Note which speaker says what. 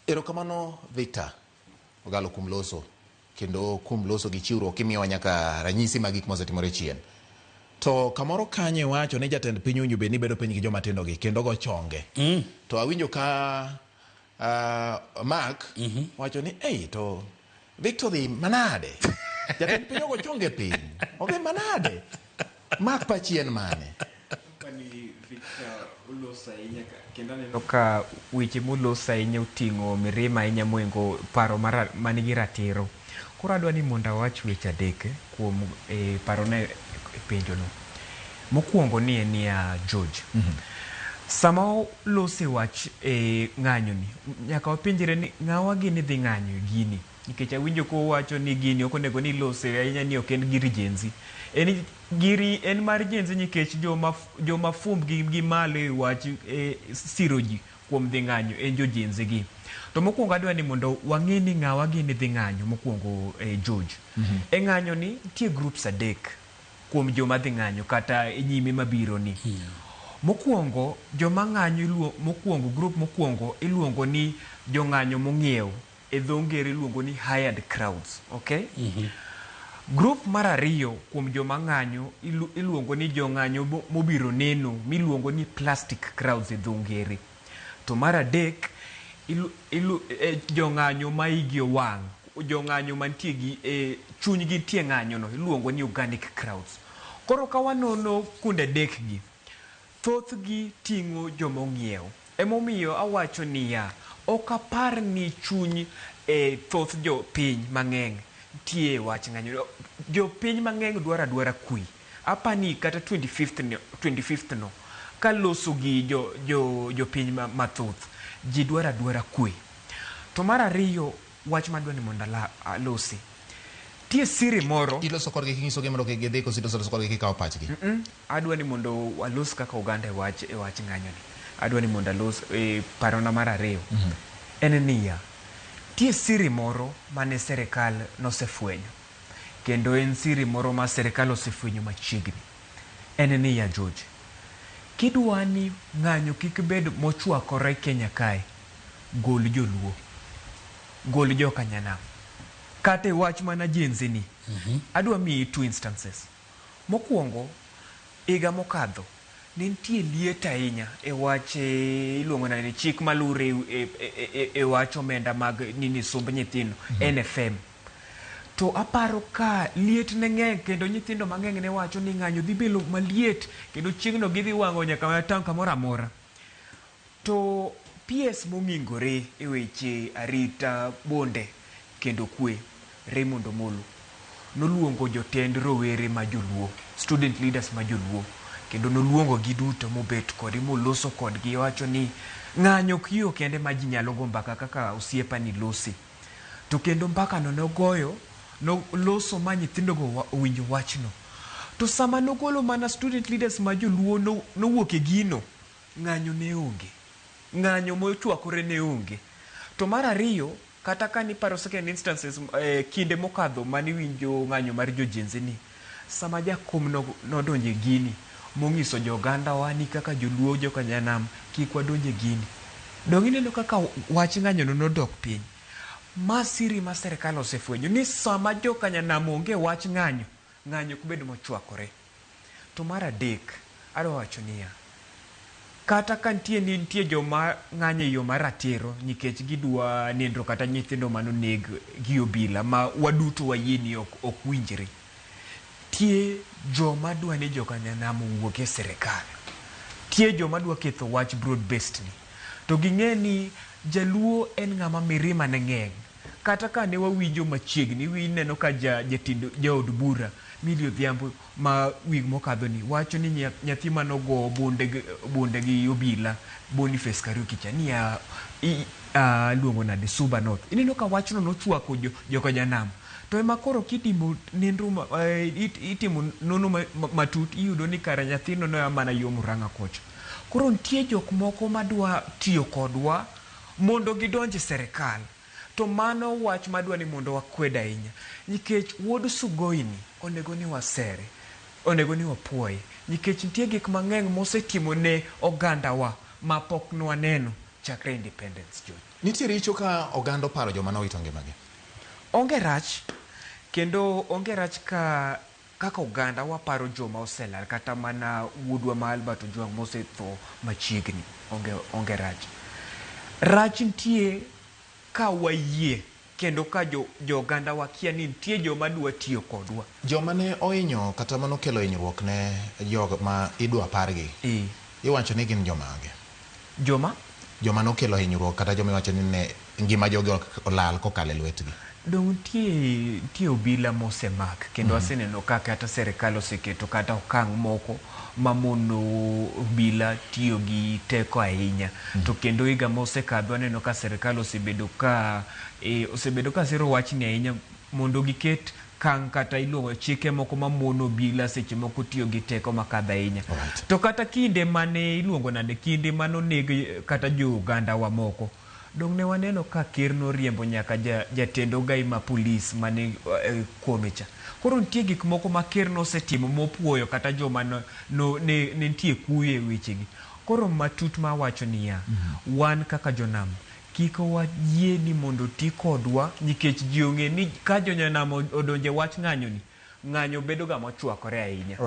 Speaker 1: Erokamano Victor ogalo kum loso kendo kum loso gi chiwruok kimiyowa nyaka ranyisi mag gik mosetimore chien. To kamoro Kanye wacho ni jatend piny owinjo bed ni bedo piny gi joma tindo gi kendo go chonge. To awinjo ka Mark wacho ni to Victor dhi manade. Jatend piny go chonge piny. Odhi manade. Mark pa chien mane.
Speaker 2: Ka weche molosa inya uting'o mirima inya moingo paro manigi ratiro. Koro adwa ni mondo awach weche adek kuom paro ne penjo no. Mokwongo ni en ya George. Sama lose wach ng'anyo ni nyaka wapenjre ni ng'awa gini dhi ng'anyo gini. Nikech awinjo ko wacho ni gini ok onego ni lose ahinya ni ok en giri jenzi. En mar jenzi nikech joma fumb gi malo e wach siro ji kuom dhi ng'anyo en jo jenzi gi. To mokwongo adwa ni mondo wang'e ni ng'awa gini dhi ng'anyo mokwongo George. E ng'anyo ni nitie groups adek kuom joma dhi ng'anyo kata e nyime mabiro ni. Mokwongo joma ng'anyo mokwongo group mokwongo iluongo ni jo ng'anyo mong'iew. E dho ngere iluongo ni hired crowds, okay? Group mar ariyo kuom joma ng'anyo iluongo ni jo ng'anyo mobiro neno miluongo ni plastic crowds e dho ngere. To mar adek jo ng'anyo ma igi owang', jo ng'anyo mantie gi chuny gi tie ng'anyo no iluongo ni organic crowds. Koro ka wanono kunde adek gi, thoth gi ting'o joma ong'iew. Emomiyo awacho niya, ok apar ni chuny thoth jo piny mang'eny tie wach ng'anyo. Jo piny mang'eny dwaro adwara kwe. Apani kata 25th no kaloso gi jo piny mathoth ji dwaro adwara kwe. To mar ariyo wach madwa ni mondo alosi. Tie siri moro
Speaker 1: iloso kodgi kinyiso gi mondo gidhi kosi loso kodgi kikawo pachgi.
Speaker 2: Adwa ni mondo walos kaka oganda e wach ng'anyo ni. Adwa ni mondo alos parona mar ariyo. En niya, tie siri moro mane serikal nosefwenyo. Kendo en siri moro ma serikal osefwenyo machiegni. En niya George. Kidwa ni ng'anyo kik bed mochwakore Kenya kae, gol joluo. Gol jo Kanyanam. Kata e wach mana jenzi ni. Adwa miyi two instances. Mokwongo, higa mokadho nitie liet ahinya e wach iluongo ni chik malure e wach omenda mag sumb nyithindo NFM. To aparo ka liet ne ng'eny kendo nyithindo mang'eny ne wacho ni ng'anyo dhi belo maliet kendo chieng'no gidhi wang'o nyaka tang' kamoro amora. To PS mong'ingore e weche arita bonde kendo kwe, Raymond Omolo noluongo jotend rowere ma joluo, student leaders ma joluo, kendo noluongo gi duto mobet kod moloso kodgi wacho ni ng'anyo kiyo kende ma ji nyalo go mbaka kaka osiepa ni losi. To kendo mbaka no nogoyo noloso ma nyithindo go owinjo wachno. To sama nogolo mana student leaders ma joluo nowuok e gino, ng'anyo ne onge. Ng'anyo mochwakore ne onge. To mar ariyo kata ka ni paro second instances kinde mokadho mani winjo ng'anyo mar jo jenzi ni, sama jakom nodonje gini mong'iso jo oganda wa ni kaka joluo jo Kanyanam kik wadonje gini. Dong ineno kaka wach ng'anyo no nodok piny. Masiri ma serikal osefwenyo ni sama jo Kanyanam onge wach ng'anyo kubed mochwakore. To mar adek adwa wacho niya, kata ka nitie joma ng'anyo e yo mar ratiro nikech gidwa nindro kata nyithindo manoneg gi obila ma waduto wayie ni ok winjre. Tie joma dwa ni jo Kanyanam owuok e serikal. Tie joma dwa ketho wach broad based ni. To ging'e ni jaluo en ng'ama mirima ne ng'eny. Kata ka ne wawinjo machiegni wineno ka jaod bura Millie Odhiambo ma wig mokadho ni wacho ni nyathi manogo bunde gi obila Boniface Kariuki cha ni luongo nade Suba North. Ineno ka wachno nochwako jo Kanyanam. To ema koro kitimo nindro itimo nono matut iyudo ni kara nyathino no mana yo Murang'a kocha. Koro nitie jok moko madwa tiyo kodwa mondo gidonje serikal. To mano wach madwa ni mondo wakwed ahinya. Nikech wuod Sugoini onego ni wasere. Onego ni wapuoye. Nikech nitie gik mang'eny mosetimo ne oganda wa mapok nwaneno chakre independence George.
Speaker 1: Nitie richo ka oganda paro joma nowito ngimagi.
Speaker 2: Onge rach, kendo onge rach kaka oganda waparo joma oselal, kata mana wuodwa ma Albert Ojwang mosetho machiegni. Onge rach. Rach nitie ka wayie kendo ka jo oganda wakia ni nitie joma dwa tiyo kodwa.
Speaker 1: Joma ne ohinyo kata mano kelo hinyruok ne joma idwa pargi. Iwacho ni gin jomage. Joma nokelo hinyruok kata joma iwacho ni ne ngima jogi olal kokalo e lwetgi.
Speaker 2: Dong tie obila mosemak kendo aseneno kaka kata serikal oseketo kata okang' moko mamono obila tiyo gi teko ahinya. To kendo higa mosekadho aneno ka serikal osebedo ka siro wachni ahinya mondo giket kang' kata iluongo chike moko mamono obila seche moko tiyo gi teko makadho ahinya. To kata kinde mane iluongo nade, kinde manoneg kata jo oganda wa moko, dong ne waneno ka ker noriembo nyaka jatend ogai ma polis mane kuome cha. Koro nitie gik moko ma ker nosetimo mopuoyo kata joma ne nitie kuyo e wechegi. Koro matut ma wacho niya, wan kaka jonam kik wayie ni mondo ti kodwa, nikech ji ong'e ni ka jonam odonje wach ng'anyo ni, ng'anyo bedo ga mochwakore ahinya.